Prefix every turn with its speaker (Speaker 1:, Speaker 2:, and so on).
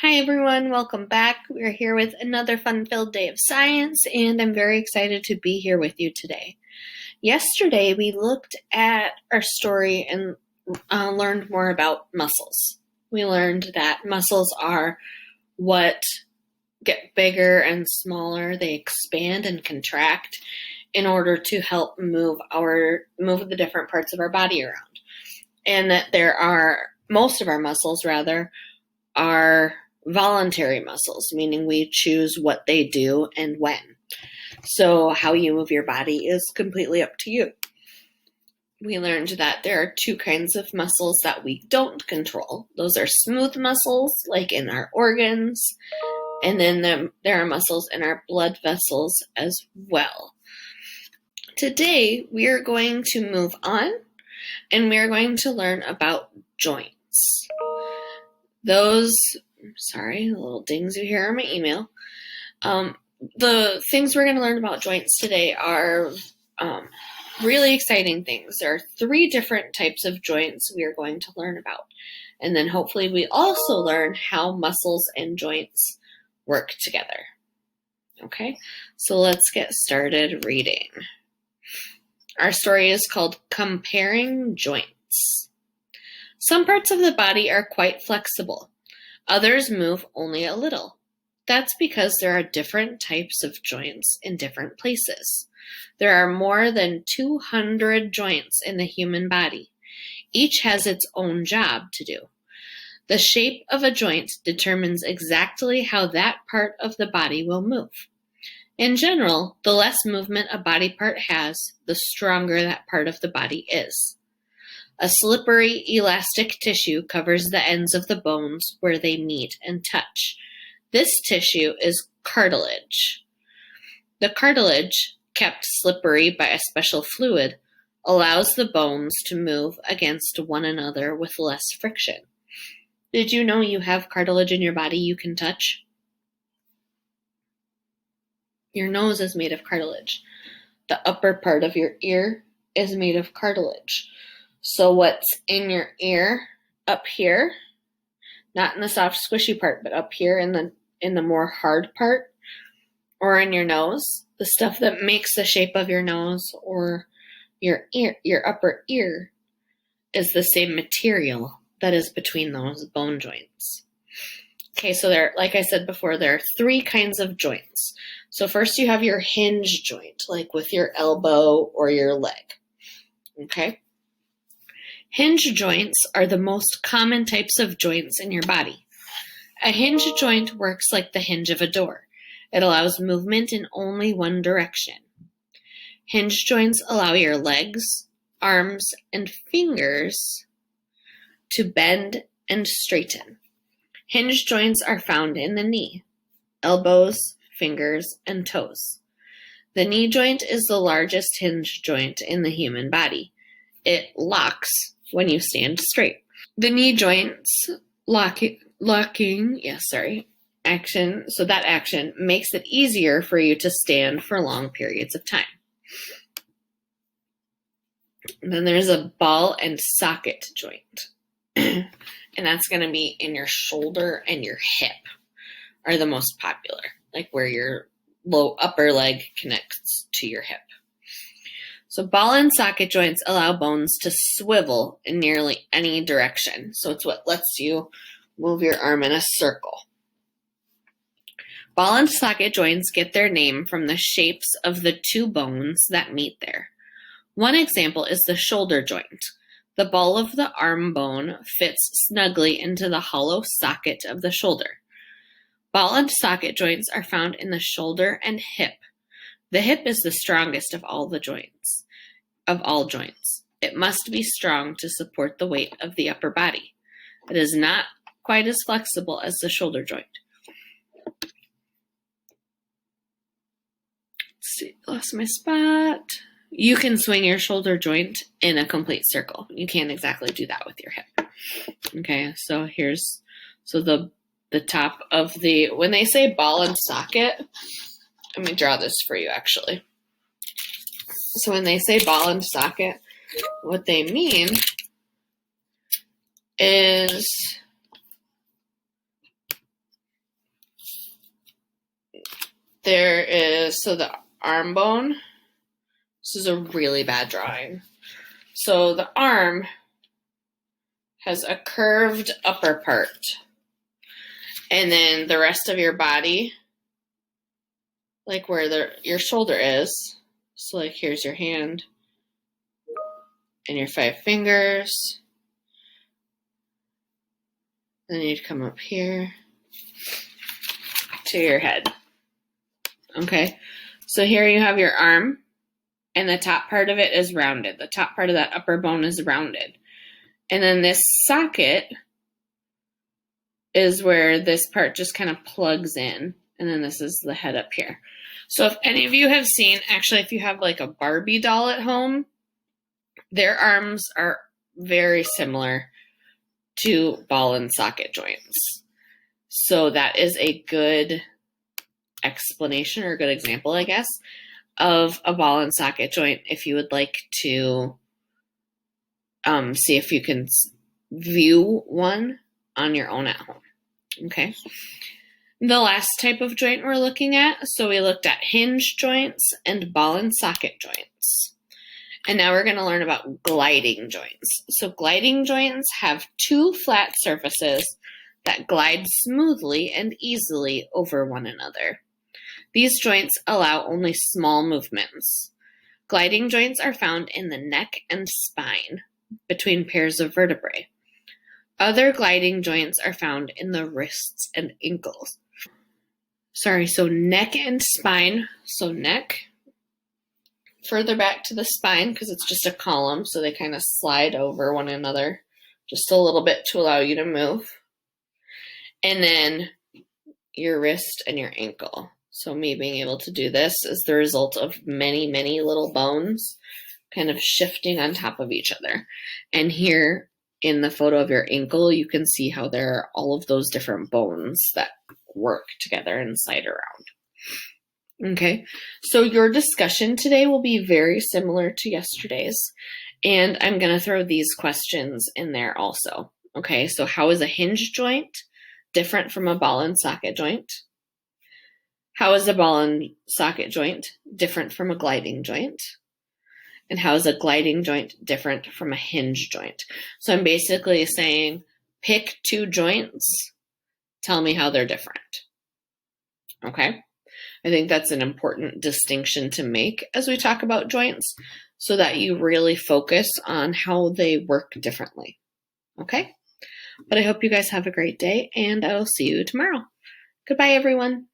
Speaker 1: Hi everyone, welcome back. We're here with another fun-filled day of science, and I'm very excited to be here with you today. Yesterday, we looked at our story and learned more about muscles. We learned that muscles are what get bigger and smaller. They expand and contract in order to help move the different parts of our body around. And that most of our muscles are voluntary muscles, meaning we choose what they do and when. So how you move your body is completely up to you. We learned that there are two kinds of muscles that we don't control. Those are smooth muscles, like in our organs, and then there are muscles in our blood vessels as well. Today, we are going to move on, and we are going to learn about joints. Sorry, the little dings you hear on my email. The things we're going to learn about joints today are really exciting things. There are 3 different types of joints we are going to learn about. And then hopefully we also learn how muscles and joints work together. Okay, so let's get started reading. Our story is called Comparing Joints. Some parts of the body are quite flexible. Others move only a little. That's because there are different types of joints in different places. There are more than 200 joints in the human body. Each has its own job to do. The shape of a joint determines exactly how that part of the body will move. In general, the less movement a body part has, the stronger that part of the body is. A slippery, elastic tissue covers the ends of the bones where they meet and touch. This tissue is cartilage. The cartilage, kept slippery by a special fluid, allows the bones to move against one another with less friction. Did you know you have cartilage in your body you can touch? Your nose is made of cartilage. The upper part of your ear is made of cartilage. So what's in your ear up here, not in the soft squishy part, but up here in the more hard part, or in your nose, the stuff that makes the shape of your nose or your upper ear is the same material that is between those bone joints. Okay, so like I said before, there are 3 kinds of joints. So first you have your hinge joint, like with your elbow or your leg. Okay? Hinge joints are the most common types of joints in your body. A hinge joint works like the hinge of a door. It allows movement in only one direction. Hinge joints allow your legs, arms, and fingers to bend and straighten. Hinge joints are found in the knee, elbows, fingers, and toes. The knee joint is the largest hinge joint in the human body. It locks when you stand straight. The knee joint's action makes it easier for you to stand for long periods of time. And then there's a ball and socket joint. And that's going to be in your shoulder and your hip are the most popular, like where your upper leg connects to your hip. So ball and socket joints allow bones to swivel in nearly any direction. So it's what lets you move your arm in a circle. Ball and socket joints get their name from the shapes of the 2 bones that meet there. One example is the shoulder joint. The ball of the arm bone fits snugly into the hollow socket of the shoulder. Ball and socket joints are found in the shoulder and hip. The hip is the strongest of all joints. It must be strong to support the weight of the upper body. It is not quite as flexible as the shoulder joint. Let's see, lost my spot. You can swing your shoulder joint in a complete circle. You can't exactly do that with your hip. Okay, so the top of when they say ball and socket, let me draw this for you actually. So when they say ball and socket, what they mean is there is, so the arm bone, this is a really bad drawing. So the arm has a curved upper part. And then the rest of your body, like where your shoulder is, so like here's your hand and your 5 fingers. Then you'd come up here to your head. Okay, so here you have your arm, and the top part of it is rounded. The top part of that upper bone is rounded. And then this socket is where this part just kind of plugs in. And then this is the head up here. So if any of you have seen, actually, if you have like a Barbie doll at home, their arms are very similar to ball and socket joints. So that is a good explanation or a good example, I guess, of a ball and socket joint if you would like to see if you can view one on your own at home. Okay. The last type of joint we're looking at, so we looked at hinge joints and ball and socket joints. And now we're going to learn about gliding joints. So gliding joints have 2 flat surfaces that glide smoothly and easily over one another. These joints allow only small movements. Gliding joints are found in the neck and spine, between pairs of vertebrae. Other gliding joints are found in the wrists and ankles. So neck and spine. So neck, further back to the spine because it's just a column, so they kind of slide over one another just a little bit to allow you to move. And then your wrist and your ankle. So me being able to do this is the result of many, many little bones kind of shifting on top of each other. And here in the photo of your ankle, you can see how there are all of those different bones that work together and slide around. Okay, so your discussion today will be very similar to yesterday's, and I'm going to throw these questions in there also. Okay, so how is a hinge joint different from a ball and socket joint? How is a ball and socket joint different from a gliding joint? And how is a gliding joint different from a hinge joint? So I'm basically saying, pick 2 joints, tell me how they're different. Okay? I think that's an important distinction to make as we talk about joints so that you really focus on how they work differently. Okay? But I hope you guys have a great day, and I will see you tomorrow. Goodbye, everyone.